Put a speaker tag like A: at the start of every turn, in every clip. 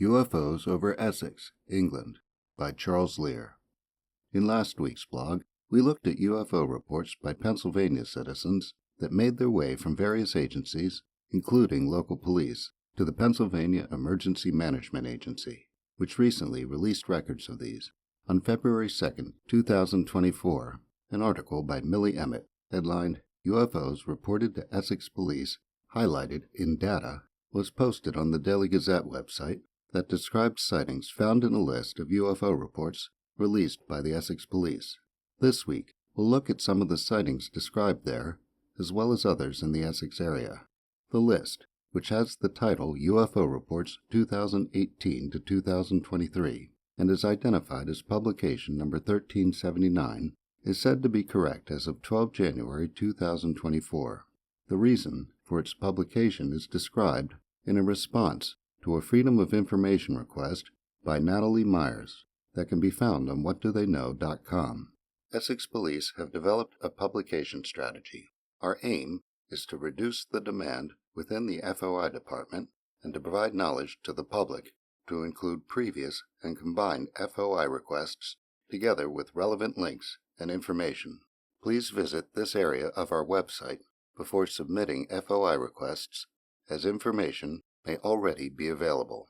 A: UFOs over Essex, England, by Charles Lear. In last week's blog, we looked at UFO reports by Pennsylvania citizens that made their way from various agencies, including local police, to the Pennsylvania Emergency Management Agency, which recently released records of these. On February 2, 2024, an article by Millie Emmett, headlined UFOs Reported to Essex Police, highlighted in data, was posted on the Daily Gazette website that described sightings found in a list of UFO reports released by the Essex Police. This week, we'll look at some of the sightings described there, as well as others in the Essex area. The list, which has the title UFO Reports 2018 to 2023 and is identified as publication number 1379, is said to be correct as of 12 January 2024. The reason for its publication is described in a response to a Freedom of Information request by Natalie Myers that can be found on whatdotheyknow.com. Essex Police have developed a publication strategy. Our aim is to reduce the demand within the FOI department and to provide knowledge to the public to include previous and combined FOI requests together with relevant links and information. Please visit this area of our website before submitting FOI requests, as information may already be available.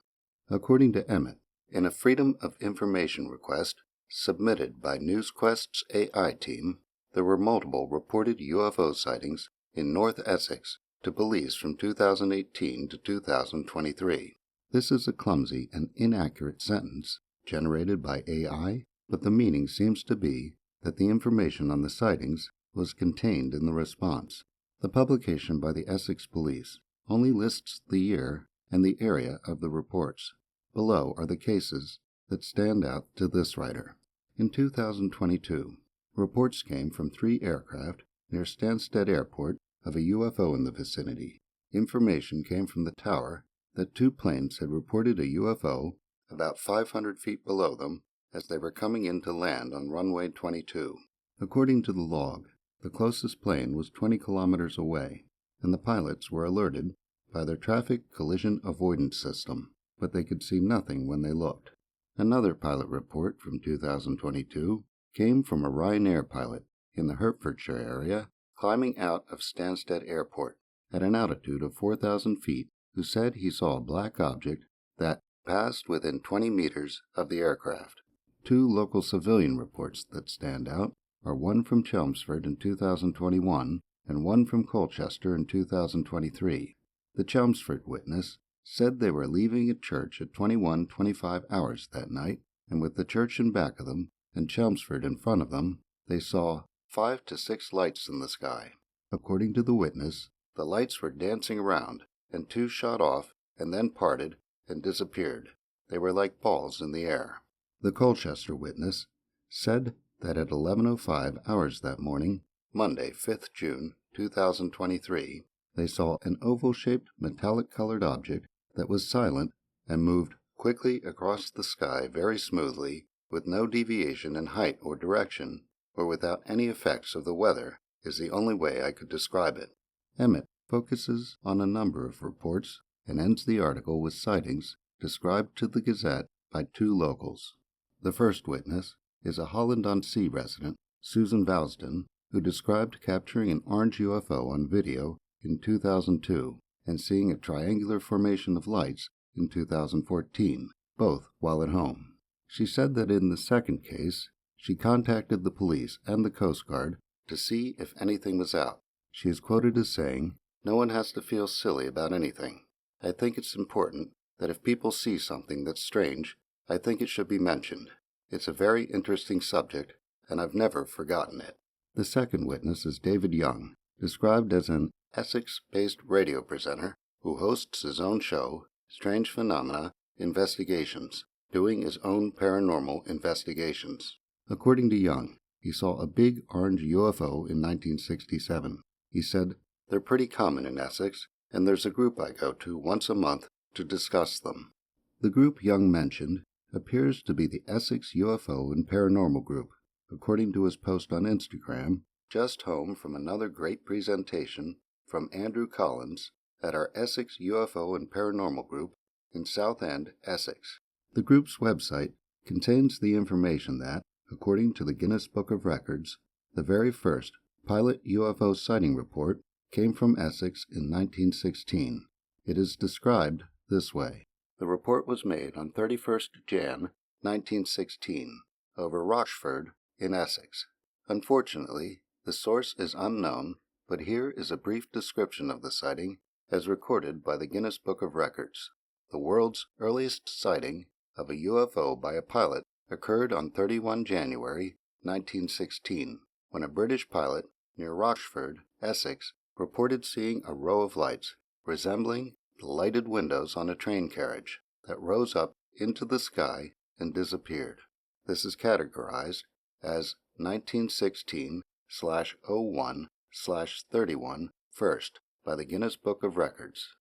A: According to Emmett, in a Freedom of Information request submitted by NewsQuest's AI team, there were multiple reported UFO sightings in North Essex to police from 2018 to 2023. This is a clumsy and inaccurate sentence generated by AI, but the meaning seems to be that the information on the sightings was contained in the response. The publication by the Essex Police only lists the year and the area of the reports. Below are the cases that stand out to this writer. In 2022, reports came from 3 aircraft near Stansted Airport of a UFO in the vicinity. Information came from the tower that 2 planes had reported a UFO about 500 feet below them as they were coming in to land on runway 22. According to the log, the closest plane was 20 kilometers away, and the pilots were alerted by their traffic collision avoidance system, but they could see nothing when they looked. Another pilot report from 2022 came from a Ryanair pilot in the Hertfordshire area climbing out of Stansted Airport at an altitude of 4,000 feet, who said he saw a black object that passed within 20 meters of the aircraft. 2 local civilian reports that stand out are one from Chelmsford in 2021 and one from Colchester in 2023. The Chelmsford witness said they were leaving a church at 21:25 hours that night, and with the church in back of them and Chelmsford in front of them, they saw 5 to 6 lights in the sky. According to the witness, the lights were dancing around, and 2 shot off and then parted and disappeared. They were like balls in the air. The Colchester witness said that at 11:05 hours that morning, Monday, 5th June 2023, they saw an oval-shaped metallic-colored object that was silent and moved quickly across the sky very smoothly, with no deviation in height or direction, or without any effects of the weather, is the only way I could describe it. Emmett focuses on a number of reports and ends the article with sightings described to the Gazette by 2 locals. The first witness is a Holland-on-Sea resident, Susan Valsden, who described capturing an orange UFO on video in 2002 and seeing a triangular formation of lights in 2014, both while at home. She said that in the second case, she contacted the police and the Coast Guard to see if anything was out. She is quoted as saying, "No one has to feel silly about anything. I think it's important that if people see something that's strange, I think it should be mentioned. It's a very interesting subject, and I've never forgotten it." The second witness is David Young, described as an Essex-based radio presenter who hosts his own show, Strange Phenomena Investigations, doing his own paranormal investigations. According to Young, he saw a big orange UFO in 1967. He said, "They're pretty common in Essex, and there's a group I go to once a month to discuss them." The group Young mentioned appears to be the Essex UFO and Paranormal Group. According to his post on Instagram, just home from another great presentation from Andrew Collins at our Essex UFO and Paranormal Group in Southend, Essex. The group's website contains the information that, according to the Guinness Book of Records, the very first pilot UFO sighting report came from Essex in 1916. It is described this way. The report was made on 31st Jan. 1916 over Rochford in Essex. Unfortunately, the source is unknown, but here is a brief description of the sighting as recorded by the Guinness Book of Records. The world's earliest sighting of a UFO by a pilot occurred on 31 January 1916, when a British pilot near Rochford, Essex, reported seeing a row of lights resembling the lighted windows on a train carriage that rose up into the sky and disappeared. This is categorized as 1916/01/31 first by the Guinness Book of Records.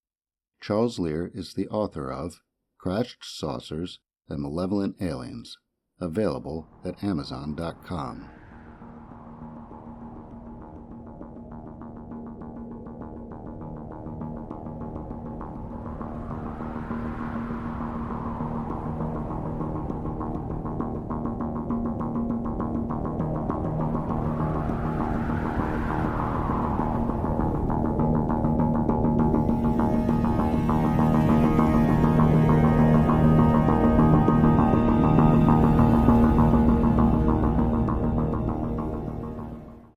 A: Charles Lear is the author of Crashed Saucers and Malevolent Aliens, available at Amazon.com.